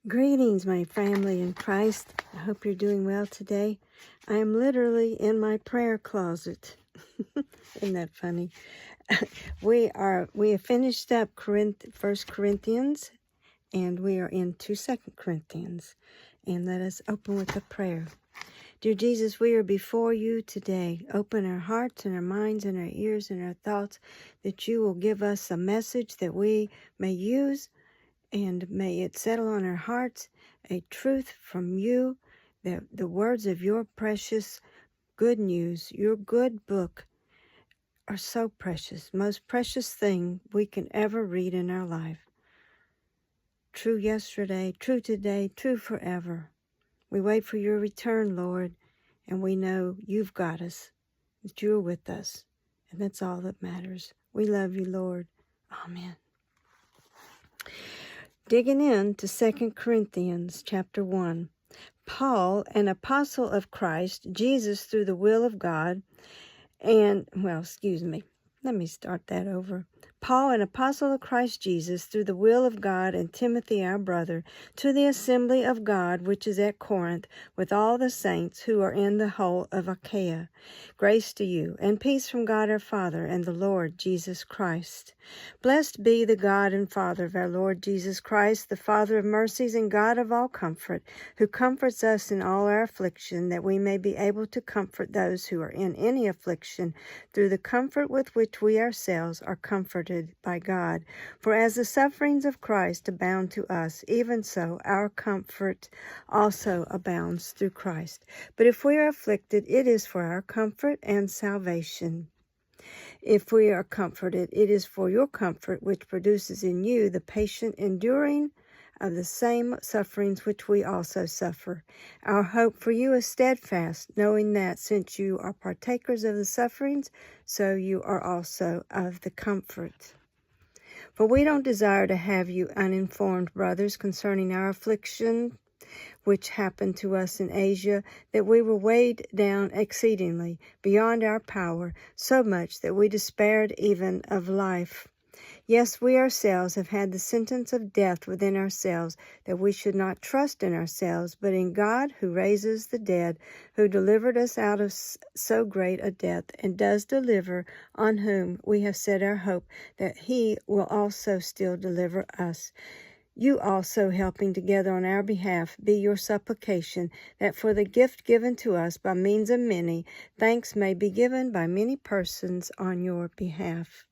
Greetings, my family in Christ. I hope you're doing well today. I am literally in my prayer closet. Isn't that funny? We have finished up 1 Corinthians, and we are into 2 Corinthians. And let us open with a prayer. Dear Jesus, we are before you today. Open our hearts and our minds and our ears and our thoughts, that you will give us a message that we may use, and may it settle on our hearts, a truth from you, that the words of your precious good news, your good book, are so precious, most precious thing we can ever read in our life. True yesterday, true today, true forever. We wait for your return, Lord, and we know you've got us, that you're with us, and that's all that matters. We love you, Lord. Amen. Digging into 2 Corinthians chapter 1. Paul, an apostle of Christ Jesus through the will of God, let me start that over. Paul, an apostle of Christ Jesus through the will of God, and Timothy our brother, to the assembly of God which is at Corinth, with all the saints who are in the whole of Achaia. Grace to you, and peace from God our Father and the Lord Jesus Christ. Blessed be the God and Father of our Lord Jesus Christ, the Father of mercies and God of all comfort, who comforts us in all our affliction, that we may be able to comfort those who are in any affliction, through the comfort with which we ourselves are comforted by God. For as the sufferings of Christ abound to us, even so our comfort also abounds through Christ. But if we are afflicted, it is for our comfort and salvation. If we are comforted, it is for your comfort, which produces in you the patient enduring of the same sufferings which we also suffer. Our hope for you is steadfast, knowing that since you are partakers of the sufferings, so you are also of the comfort. For we don't desire to have you uninformed, brothers, concerning our affliction which happened to us in Asia, that we were weighed down exceedingly beyond our power, so much that we despaired even of life. Yes, we ourselves have had the sentence of death within ourselves, that we should not trust in ourselves, but in God who raises the dead, who delivered us out of so great a death, and does deliver, on whom we have set our hope, that he will also still deliver us. You also, helping together on our behalf, be your supplication, that for the gift given to us by means of many, thanks may be given by many persons on your behalf.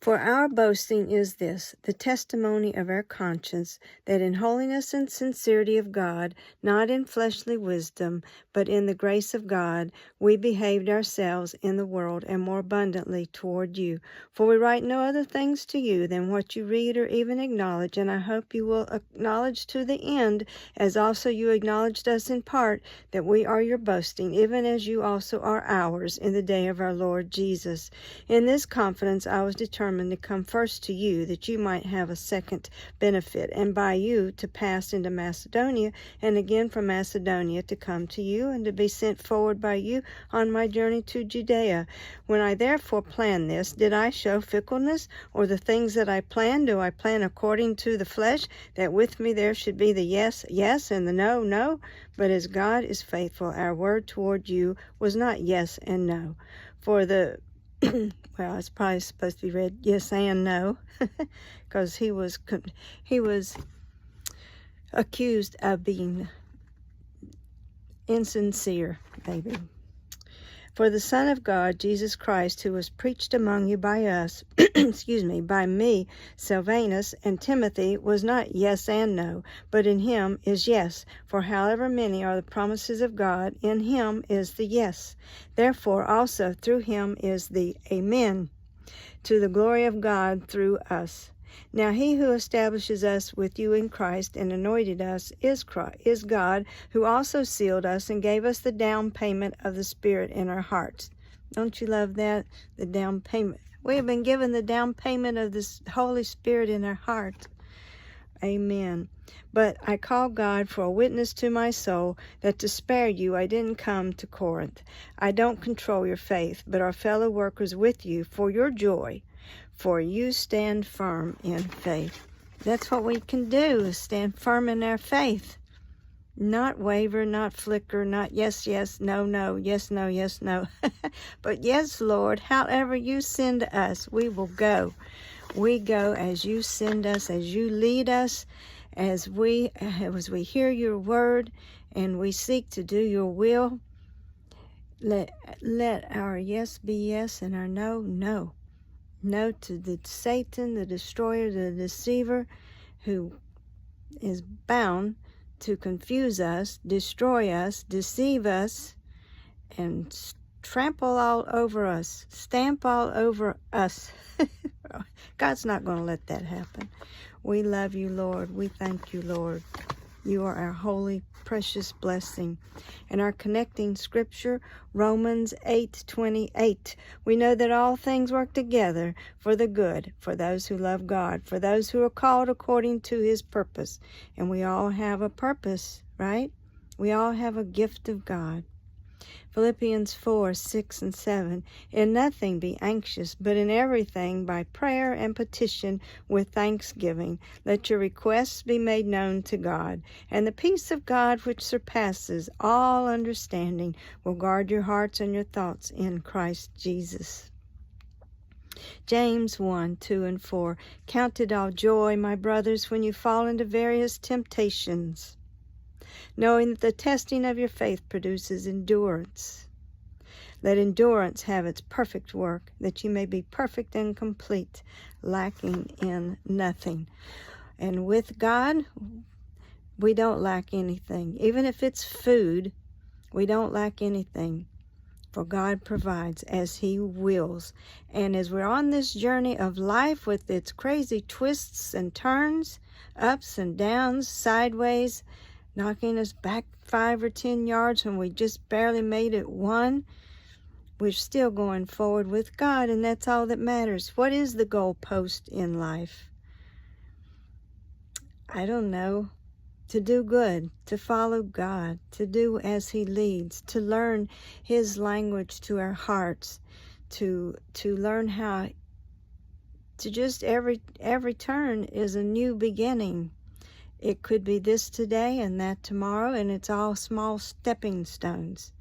For our boasting is this, the testimony of our conscience, that in holiness and sincerity of God, not in fleshly wisdom, but in the grace of God, we behaved ourselves in the world, and more abundantly toward you. For we write no other things to you than what you read or even acknowledge, and I hope you will acknowledge to the end, as also you acknowledged us in part, that we are your boasting, even as you also are ours, in the day of our Lord Jesus. In this confidence I was determined to come first to you, that you might have a second benefit, and by you to pass into Macedonia, and again from Macedonia to come to you, and to be sent forward by you on my journey to Judea. When I therefore planned this, did I show fickleness, or the things that I plan, do I plan according to the flesh, that with me there should be the yes, yes, and the no, no? But as God is faithful, our word toward you was not yes and no. For the well, it's probably supposed to be read yes and no, because he was accused of being insincere, maybe. For the Son of God, Jesus Christ, who was preached among you by us, by me, Silvanus, and Timothy, was not yes and no, but in him is yes. For however many are the promises of God, in him is the yes. Therefore also through him is the Amen, to the glory of God through us. Now he who establishes us with you in Christ and anointed us is God, who also sealed us and gave us the down payment of the Spirit in our hearts. Don't you love that? The down payment. We have been given the down payment of this Holy Spirit in our hearts. Amen. But I call God for a witness to my soul, that to spare you I didn't come to Corinth. I don't control your faith, but are fellow workers with you for your joy, for you stand firm in faith. That's what we can do, is stand firm in our faith. Not waver, not flicker, not yes, yes, no, no, yes, no, yes, no. But yes, Lord, however you send us, we will go. We go as you send us, as you lead us, as we hear your word and we seek to do your will. Let our yes be yes and our no, no. No to the Satan, the destroyer, the deceiver, who is bound to confuse us, destroy us, deceive us, and trample all over us, stamp all over us. God's not going to let that happen. We love you, Lord. We thank you, Lord. You are our holy, precious blessing. And our connecting scripture, Romans 8:28. We know that all things work together for the good, for those who love God, for those who are called according to his purpose. And we all have a purpose, right? We all have a gift of God. Philippians 4:6-7. In nothing be anxious, but in everything by prayer and petition with thanksgiving, let your requests be made known to God. And the peace of God, which surpasses all understanding, will guard your hearts and your thoughts in Christ Jesus. James 1:2-4. Count it all joy, my brothers, when you fall into various temptations, knowing that the testing of your faith produces endurance. Let endurance have its perfect work, that you may be perfect and complete, lacking in nothing. And with God, we don't lack anything. Even if it's food, we don't lack anything, for God provides as he wills. And as we're on this journey of life with its crazy twists and turns, ups and downs, sideways, knocking us back 5 or 10 yards when we just barely made it 1. We're still going forward with God, and that's all that matters. What is the goalpost in life? I don't know. To do good, to follow God, to do as he leads, to learn his language to our hearts, to learn how to just every turn is a new beginning. It could be this today and that tomorrow, and it's all small stepping stones.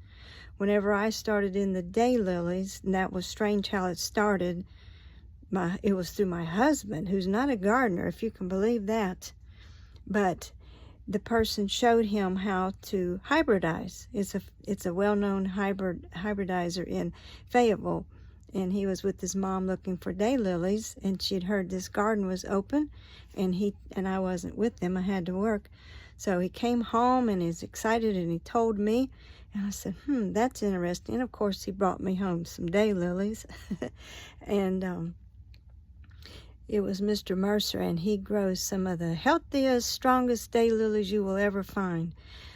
Whenever I started in the daylilies, and that was strange how it started, it was through my husband, who's not a gardener, if you can believe that. But the person showed him how to hybridize. It's a well-known hybridizer in Fayetteville. And he was with his mom looking for daylilies, and she'd heard this garden was open, and I wasn't with them. I had to work. So he came home and he's excited, and he told me, and I said, that's interesting. And of course he brought me home some daylilies. And it was Mr. Mercer, and he grows some of the healthiest, strongest daylilies you will ever find.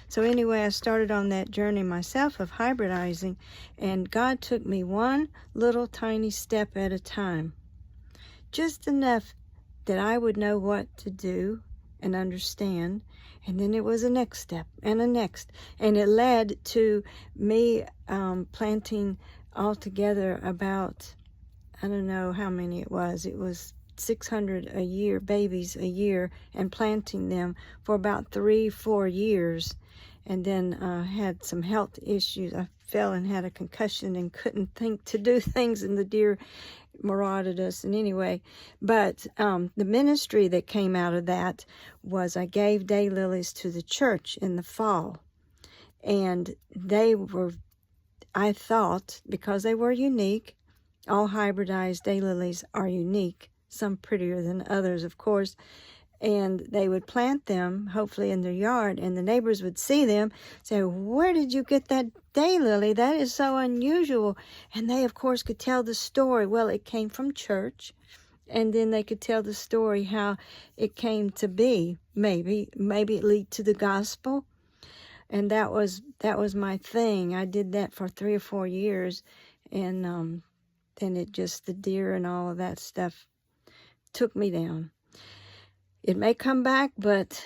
So anyway, I started on that journey myself of hybridizing, and God took me one little tiny step at a time. Just enough that I would know what to do and understand, and then it was a next step and a next. And it led to me planting altogether about, I don't know how many it was 600 a year, babies a year, and planting them for about 3-4 years. And then had some health issues. I fell and had a concussion and couldn't think to do things, and the deer marauded us. And anyway, but the ministry that came out of that was I gave daylilies to the church in the fall. And they were, I thought, because they were unique, all hybridized daylilies are unique, some prettier than others, of course. And they would plant them, hopefully in their yard, and the neighbors would see them, say, where did you get that daylily? That is so unusual. And they, of course, could tell the story. Well, it came from church, and then they could tell the story how it came to be. Maybe it lead to the gospel. And that was my thing. I did that for 3 or 4 years, and then it just, the deer and all of that stuff took me down. It may come back, but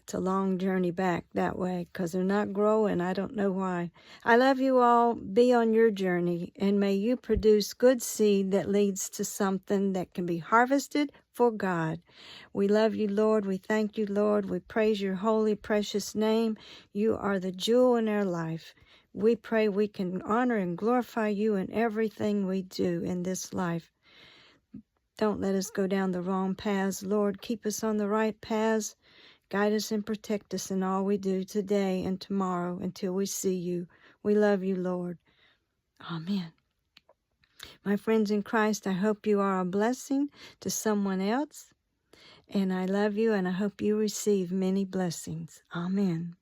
it's a long journey back that way because they're not growing. I don't know why. I love you all. Be on your journey, and may you produce good seed that leads to something that can be harvested for God. We love you, Lord. We thank you, Lord. We praise your holy, precious name. You are the jewel in our life. We pray we can honor and glorify you in everything we do in this life. Don't let us go down the wrong paths, Lord. Keep us on the right paths. Guide us and protect us in all we do today and tomorrow until we see you. We love you, Lord. Amen. My friends in Christ, I hope you are a blessing to someone else. And I love you, and I hope you receive many blessings. Amen.